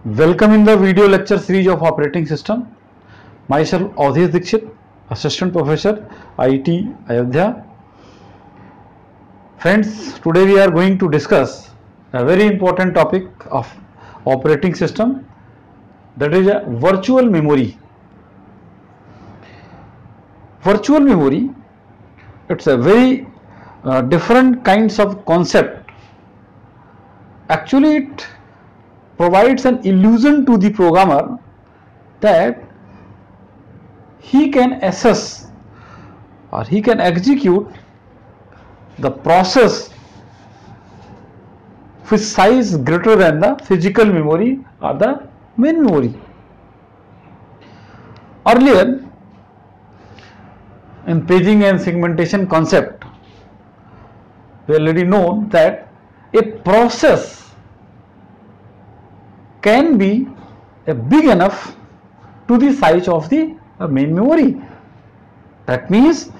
Welcome in the video lecture series of operating system. Myself Avadhesh Dixit, Assistant Professor, IIT Ayodhya. Friends, today we are going to discuss a very important topic of operating system, that is a virtual memory. Virtual memory, it's a very different kinds of concept. Actually, it provides an illusion to the programmer that he can assess or he can execute the process with size greater than the physical memory or the main memory. Earlier, in paging and segmentation concept, we already know that a process can be big enough to the size of the main memory. That means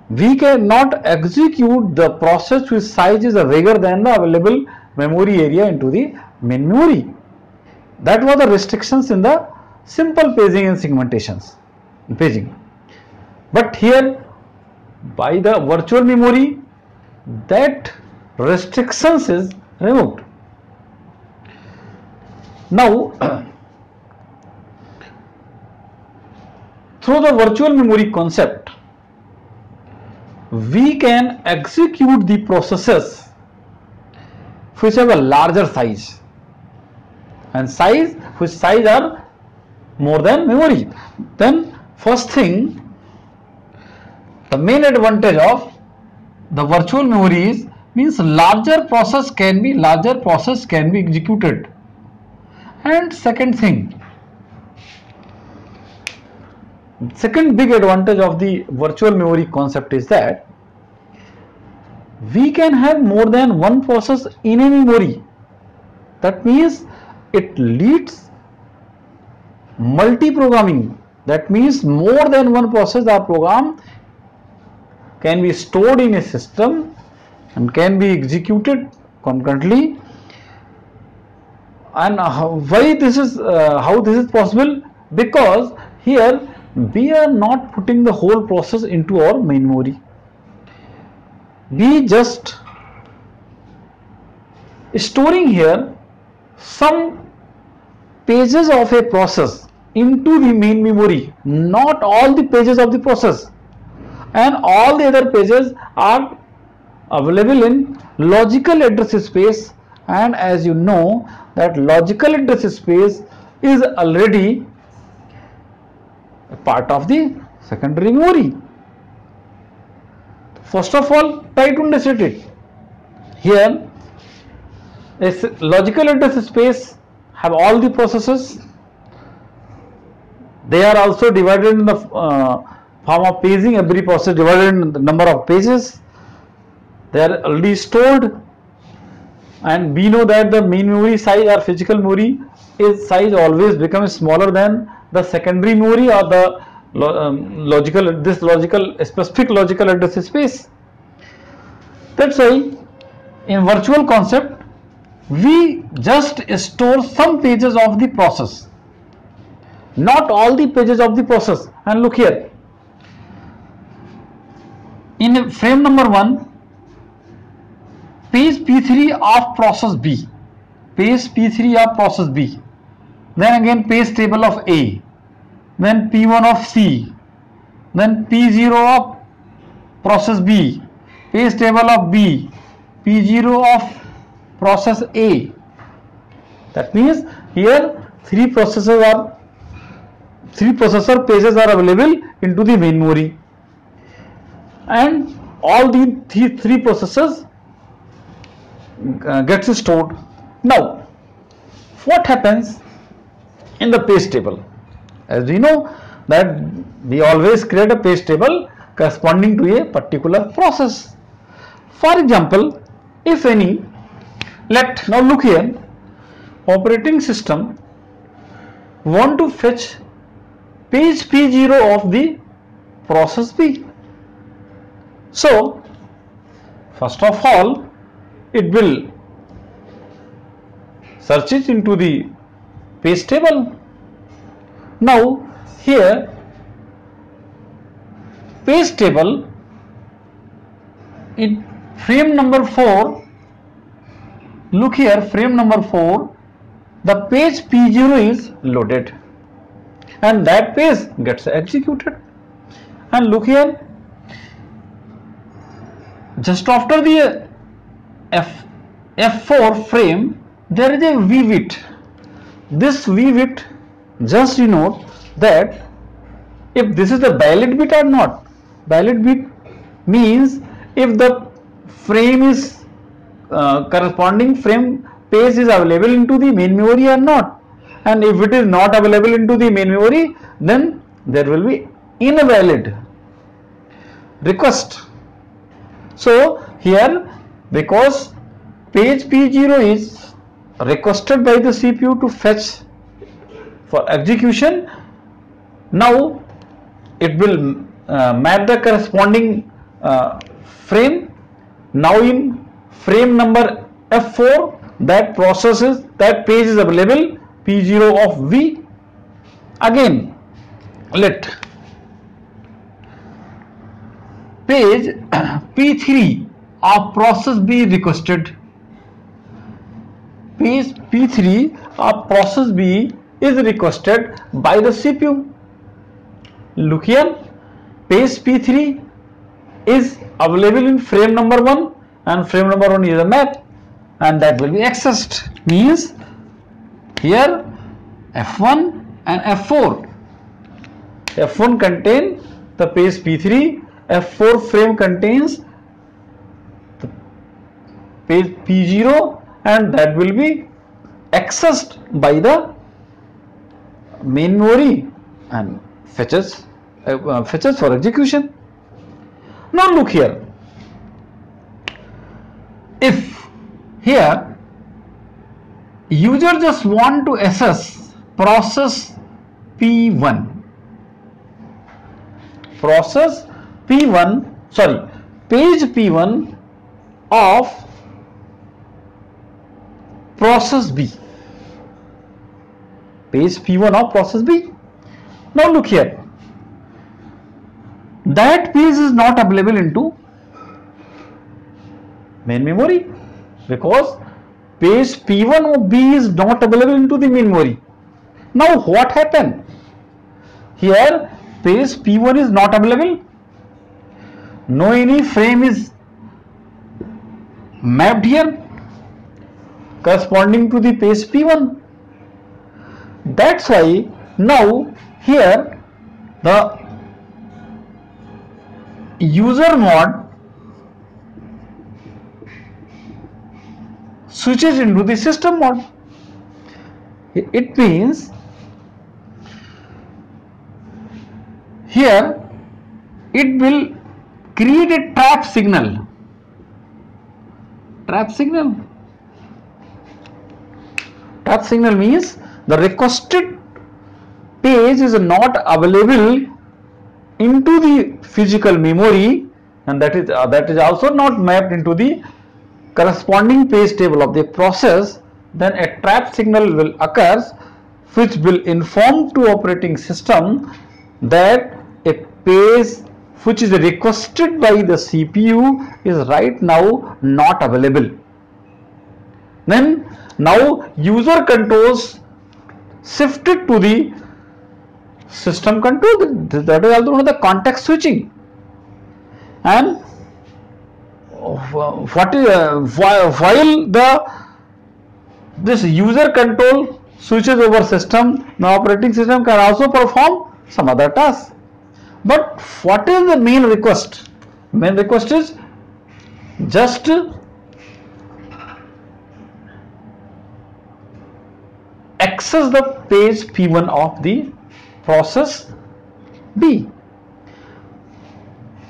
we cannot execute the process whose size is bigger than the available memory area into the main memory. That was the restrictions in the simple paging and segmentations paging. But here, by the virtual memory, that restrictions is removed. Now, through the virtual memory concept, we can execute the processes which have a larger size and which size are more than memory. Then first thing, the main advantage of the virtual memory is means larger process can be executed. And second big advantage of the virtual memory concept is that we can have more than one process in a memory. That means it leads multi-programming. That means more than one process or program can be stored in a system and can be executed concurrently. And how this is possible? Because here we are not putting the whole process into our main memory. We just storing here some pages of a process into the main memory, not all the pages of the process, and all the other pages are available in logical address space. And as you know that logical address space is already a part of the secondary memory. First of all, try to understand it. Here, a logical address space have all the processes. They are also divided in the form of paging. Every process divided in the number of pages. They are already stored. And we know that the main memory size or physical memory is size always becomes smaller than the secondary memory or the specific logical address space. That's why in virtual concept we just store some pages of the process, not all the pages of the process. And look here, in frame number 1, page P3 of process B, then again page table of A, then P1 of C, then P0 of process B, page table of B, P0 of process A. That means here three processor pages are available into the main memory, and all the three processes gets stored. Now, what happens in the page table? As we know that we always create a page table corresponding to a particular process. For example, if any, now look here, operating system want to fetch page P0 of the process B. So, first of all, it will search it into the page table. Now here page table in frame number 4, look here, frame number 4, the page P0 is loaded and that page gets executed. And look here, just after the F4 frame there is a VWIT. This VWIT just denote that if this is the valid bit or not. Valid bit means if the frame is corresponding frame page is available into the main memory or not, and if it is not available into the main memory, then there will be invalid request. So here, because page P0 is requested by the CPU to fetch for execution, now it will map the corresponding frame. Now in frame number F4, that processes, that page is available, P0 of V. Again, let page P3 of process B requested. Page P3 of process B is requested by the CPU. Look here, page P3 is available in frame number 1 and frame number 1 is a map and that will be accessed. Means here F1 and F4. F1 contain the page P3, F4 frame contains the page P0 and that will be accessed by the main memory and fetches for execution. Now look here, if here user just want to access process P1, page P1 of process B, page P1 of process B. Now look here, that page is not available into main memory because page P1 of B is not available into the main memory. Now what happened? Here page P1 is not available, no any frame is mapped here corresponding to the page P1. That's why now here the user mode switches into the system mode. It means here it will create a trap signal. Trap signal means the requested page is not available into the physical memory and that is also not mapped into the corresponding page table of the process. Then a trap signal will occur which will inform to operating system that a page which is requested by the CPU is right now not available. Then now user controls shifted to the system control, that is also known as the context switching. And while this user control switches over system, the operating system can also perform some other tasks. But what is the main request? Main request is just access the page P1 of the process B.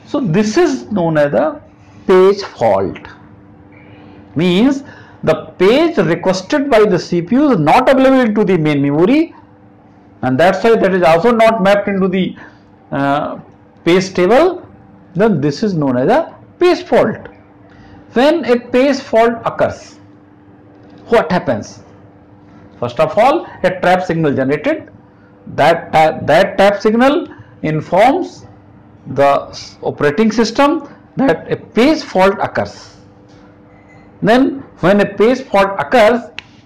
So this is known as the page fault. Means the page requested by the CPU is not available into the main memory and that's why that is also not mapped into the page table. Then this is known as a page fault. When a page fault occurs, what happens? First of all, a trap signal generated. That trap signal informs the operating system that a page fault occurs. Then when a page fault occurs,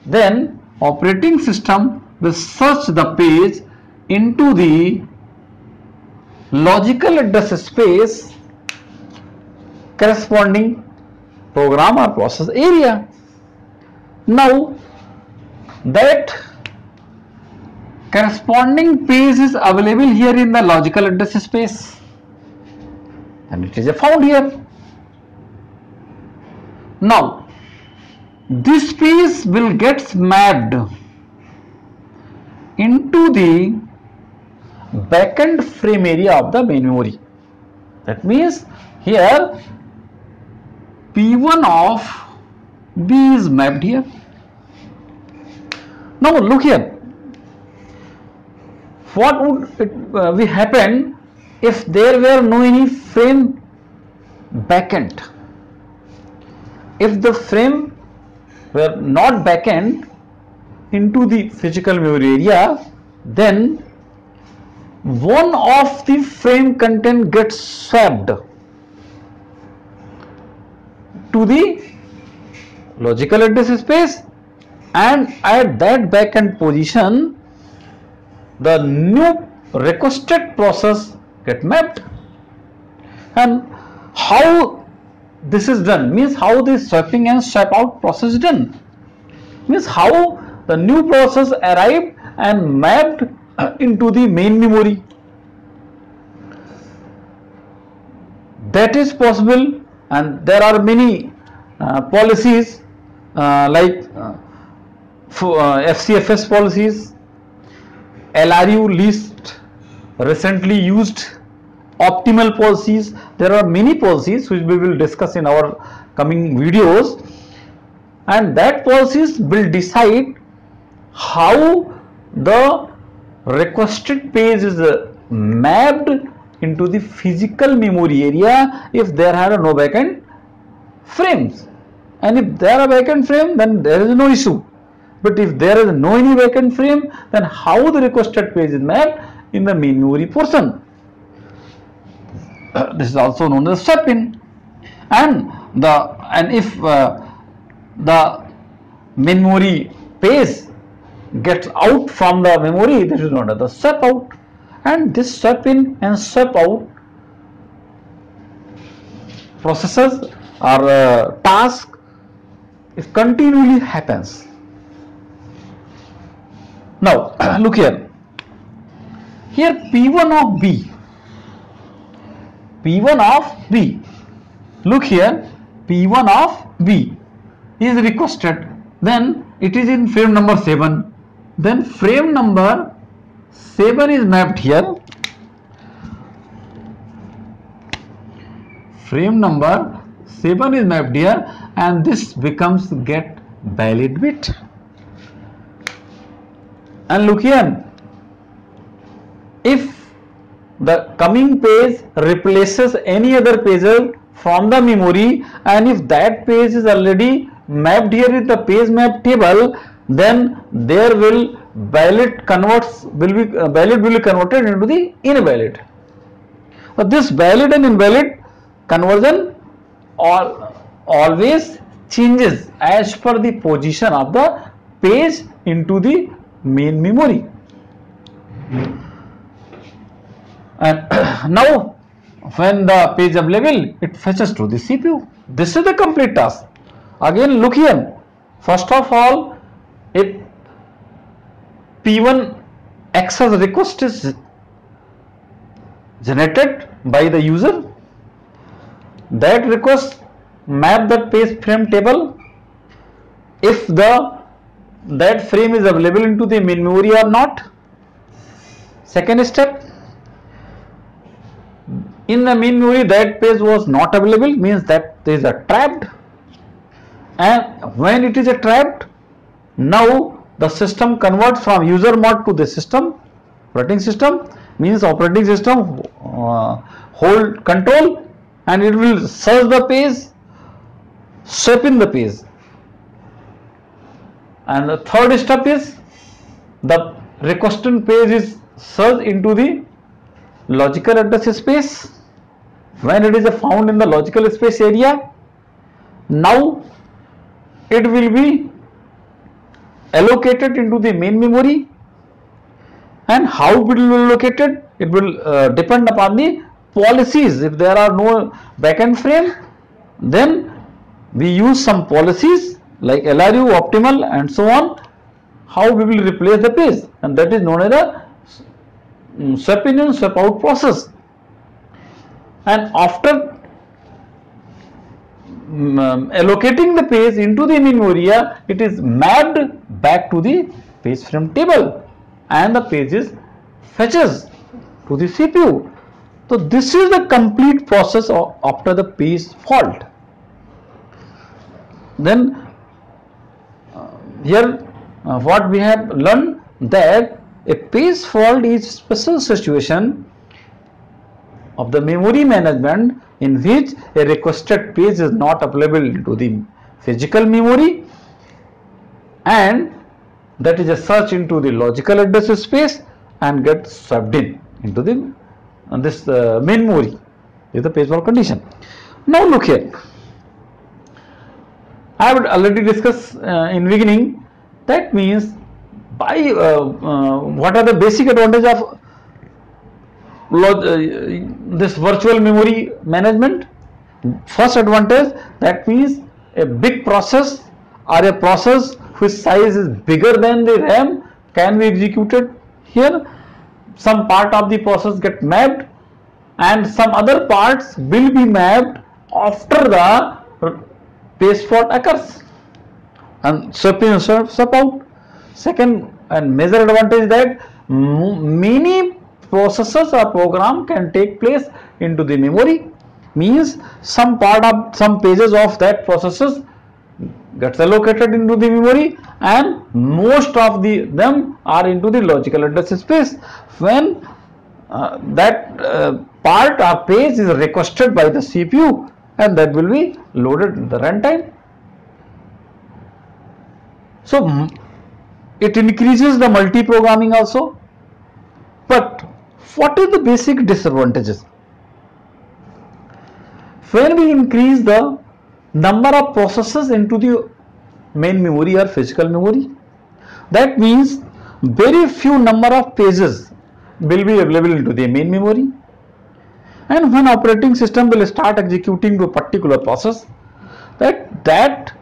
then operating system will search the page into the logical address space corresponding program or process area. Now that corresponding page is available here in the logical address space and it is found here. Now this page will get mapped into the backend frame area of the main memory. That means here P1 of B is mapped here. Now look here, what would be happen if there were no any frame backend? If the frame were not backend into the physical memory area, then one of the frame content gets swapped to the logical address space, and at that backend position the new requested process get mapped. And how this is done means how this swapping and swap out process is done means how the new process arrived and mapped into the main memory. That is possible, and there are many policies like FCFS policies, LRU least recently used, optimal policies. There are many policies which we will discuss in our coming videos, and that policies will decide how the requested page is mapped into the physical memory area if there are no backend frames. And if there are backend frame, then there is no issue. But if there is no any backend frame, then how the requested page is mapped in the main memory portion? This is also known as swap-in. And if the main memory page gets out from the memory, this is known as the swap out. And this swap in and swap out processes or task, it continually happens. Now look here. Here P1 of B. P1 of B. Look here, P1 of B is requested. Then it is in frame number 7. Then frame number 7 is mapped here. Frame number 7 is mapped here, and this becomes get valid bit. And look here, if the coming page replaces any other page from the memory, and if that page is already mapped here in the page map table, then there will valid will be converted into the invalid. But this valid and invalid conversion always changes as per the position of the page into the main memory. And now when the page available, it fetches to the CPU. This is the complete task. Again look here, first of all, if P1 access request is generated by the user, that request map that page frame table if that frame is available into the main memory or not. Second step, in the main memory that page was not available, means that there is a trapped, and when it is a trapped, now the system converts from user mode to the system operating system, means operating system hold control, and it will search the page, swap in the page. And the third step is the requested page is searched into the logical address space. When it is found in the logical space area, now it will be allocated into the main memory. And how it will be allocated? It will depend upon the policies. If there are no backend frame, then we use some policies like LRU, optimal and so on, how we will replace the page, and that is known as a swap in and swap out process. And after allocating the page into the memory area, it is mapped back to the page frame table and the page is fetches to the CPU. So this is the complete process after the page fault. Then here what we have learned, that a page fault is special situation of the memory management in which a requested page is not available to the physical memory, and that is a search into the logical address space and get swept in into the this main memory. This is the page fault condition. Now look here, I have already discussed in beginning, that means by what are the basic advantage of this virtual memory management. First advantage, that means a big process or a process whose size is bigger than the RAM can be executed here. Some part of the process get mapped and some other parts will be mapped after the page fault occurs and swap in and swap out. Second and major advantage, that many processes or program can take place into the memory, means some part of some pages of that processes gets allocated into the memory and most of them are into the logical address space. When that part or page is requested by the CPU, and that will be loaded in the runtime. So it increases the multi-programming also. But what are the basic disadvantages? When we increase the number of processes into the main memory or physical memory, that means very few number of pages will be available into the main memory, and when operating system will start executing to a particular process, then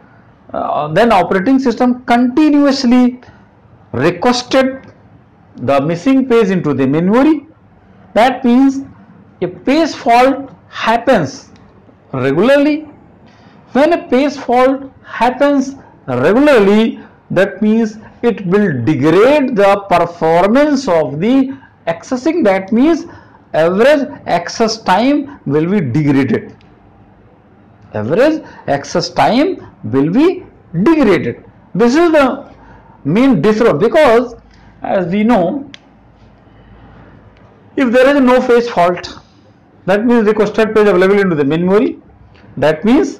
operating system continuously requested the missing page into the memory. That means a page fault happens regularly. When a page fault happens regularly, that means it will degrade the performance of the accessing. That means average access time will be degraded. Average access time will be degraded. This is the main disadvantage, because as we know, if there is no page fault, that means requested page available into the memory. That means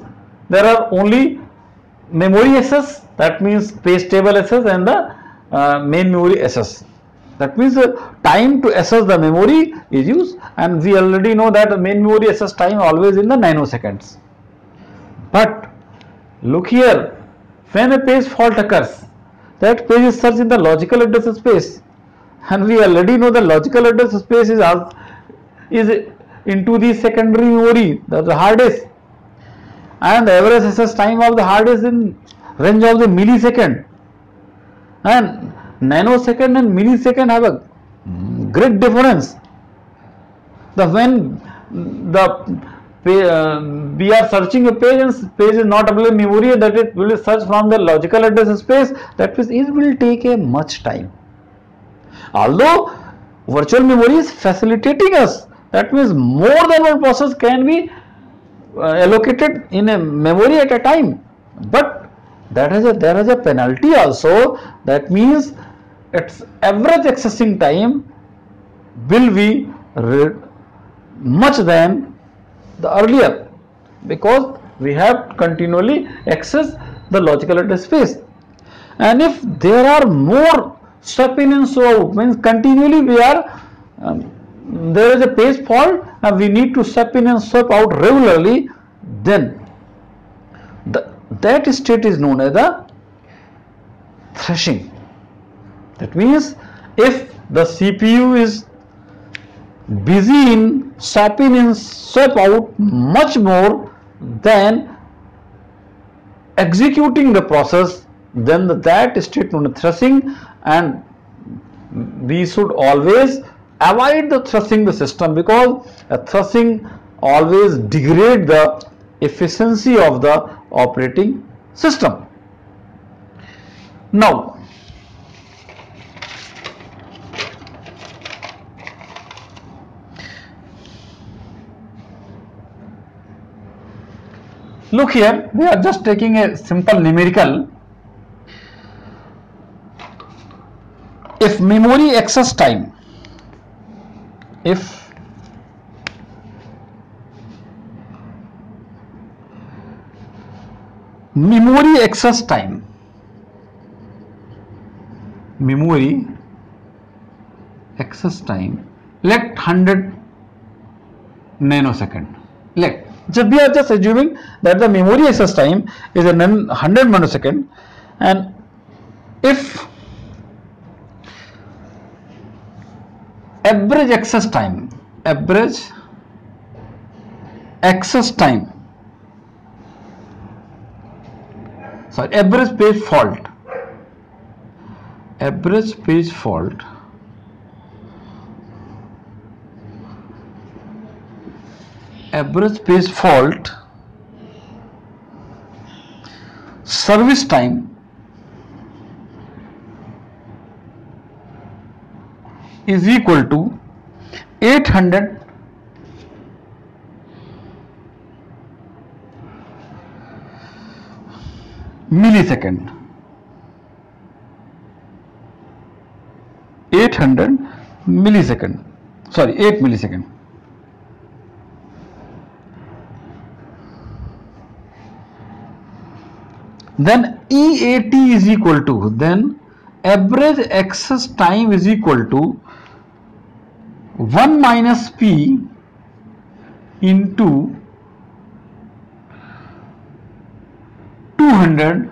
there are only memory access, that means page table access and the main memory access. That means the time to access the memory is used, and we already know that the main memory access time always in the nanoseconds. But look here, when a page fault occurs, that page is searched in the logical address space, and we already know the logical address space is into the secondary memory, the hard disk, and the average access time of the hard disk in range of the millisecond, and nanosecond and millisecond have a great difference. When we are searching a page and page is not available in memory, that it will search from the logical address space, that means it will take a much time. Although virtual memory is facilitating us, that means more than one process can be allocated in a memory at a time, but there is a penalty also. That means its average accessing time will be much than the earlier, because we have continually access the logical address space. And if there are more swap in and swap out means continually we are there is a page fault and we need to swap in and swap out regularly, then that state is known as the thrashing. That means if the CPU is busy in swap in and swap out much more than executing the process, then that state known as thrashing, and we should always avoid the thrashing the system, because thrashing always degrade the efficiency of the operating system. Now look here, we are just taking a simple numerical. If memory access time, if memory access time, let 100 nanosecond. Let we are just assuming that the memory access time is 100 nanosecond, and if average access time, average page fault, service time is equal to 800 millisecond. 8 millisecond. Then EAT is equal to, then average access time is equal to 1 minus P into 100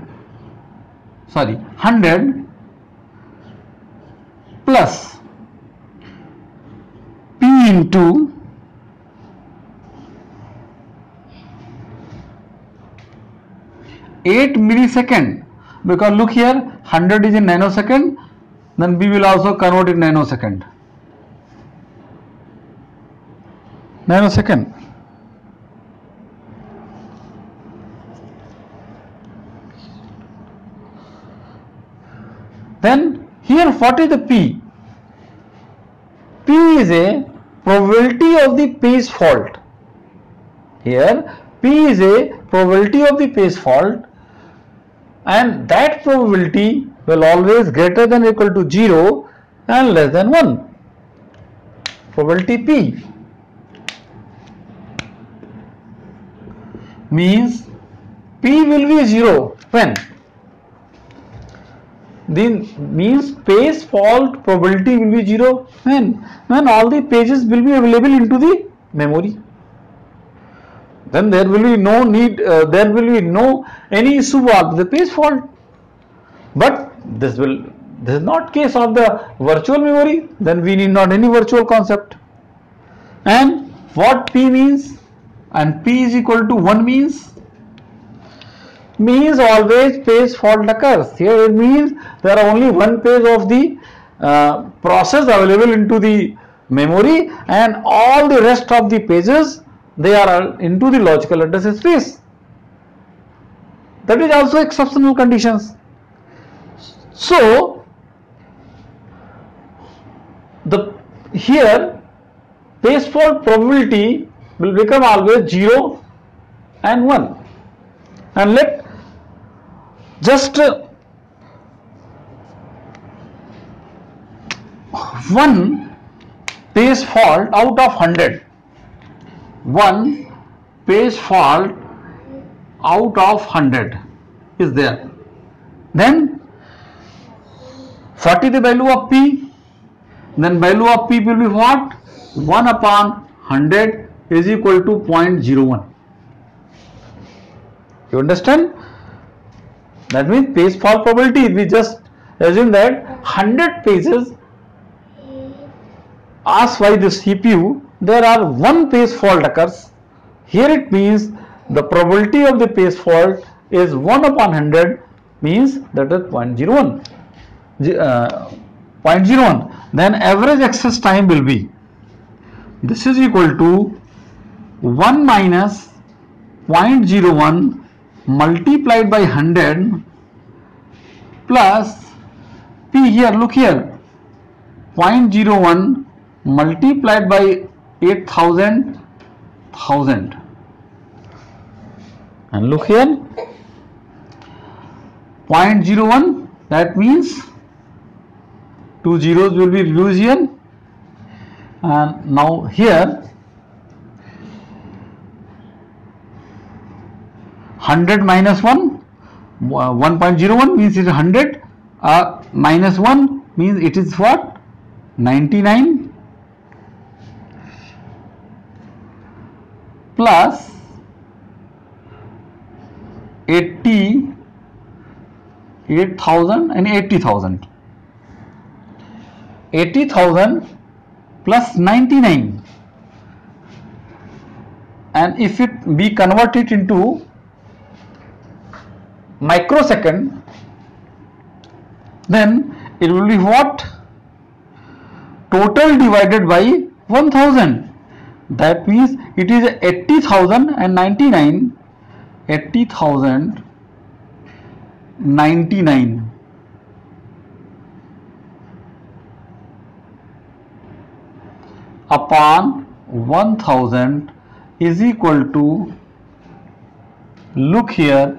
plus P into 8 millisecond, because look here, 100 is in nanosecond, then we will also convert in nanosecond. Then here what is the P? P is a probability of the page fault. Here P is a probability of the page fault, and that probability will always greater than or equal to 0 and less than 1. Probability P means P will be 0 when? Then means page fault probability will be 0 when all the pages will be available into the memory. Then there will be no need, there will be no any issue of the page fault. But this is not case of the virtual memory. Then we need not any virtual concept. And what P means? And P is equal to 1 means always page fault occurs. Here it means there are only one page of the process available into the memory, and all the rest of the pages they are into the logical address space. That is also exceptional conditions. So here page fault probability will become always 0 and 1, and let just one page fault out of 100. One page fault out of 100 is there. Then 40 the value of P, then value of P will be what? 1 upon 100 is equal to 0.01. You understand? That means page fault probability, we just assume that 100 pages asked by the CPU, there are 1 page fault occurs. Here it means the probability of the page fault is 1 upon 100, means that is 0.01. 0.01. Then average access time will be, this is equal to 1 minus 0.01 multiplied by 100 plus P here, look here, 0.01 multiplied by 8,000 and look here 0.01, that means 2 zeros will be reduced here, and now here 100 minus 1, 1.01 means it is 100, minus 1 means it is what? 99 plus 8,000 and 80,000. 80,000 plus 99, and if we convert it into microsecond, then it will be what? Total divided by 1000. That means it is 80,000 and 99. 80,099 upon 1000 is equal to, look here,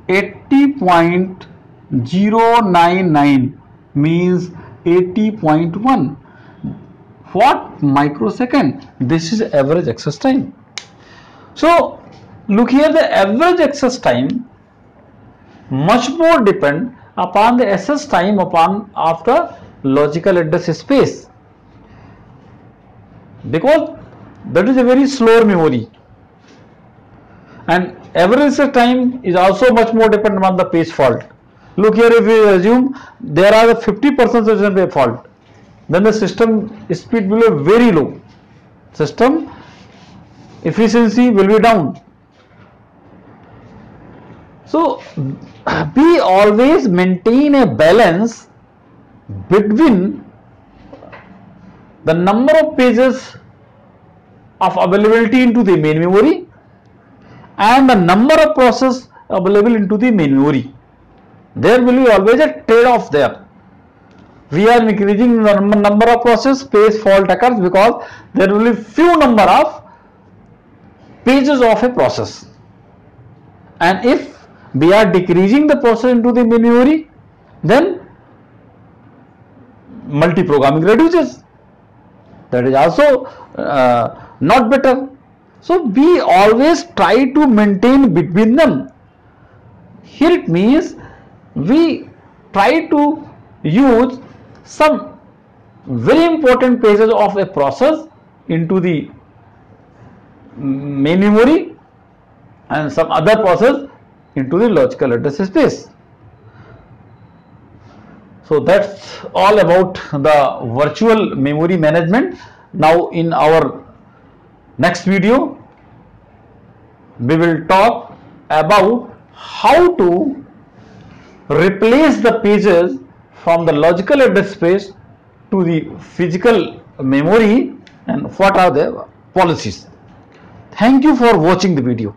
80.099 means 80.1. What? Microsecond. This is average access time. So look here, the average access time much more depend upon the access time of the logical address space, because that is a very slow memory, and average access time is also much more dependent on the page fault. Look here, if we assume there are 50% fault, then the system speed will be very low, system efficiency will be down. So we always maintain a balance between the number of pages of availability into the main memory and the number of process available into the main memory. There will be always a trade-off there. We are increasing the number of process, page fault occurs because there will be few number of pages of a process, and if we are decreasing the process into the main memory, then multi-programming reduces. That is also not better. So we always try to maintain between them. Here it means we try to use some very important pages of a process into the main memory and some other process into the logical address space. So that's all about the virtual memory management. Now in our next video we will talk about how to replace the pages from the logical address space to the physical memory and what are the policies. Thank you for watching the video.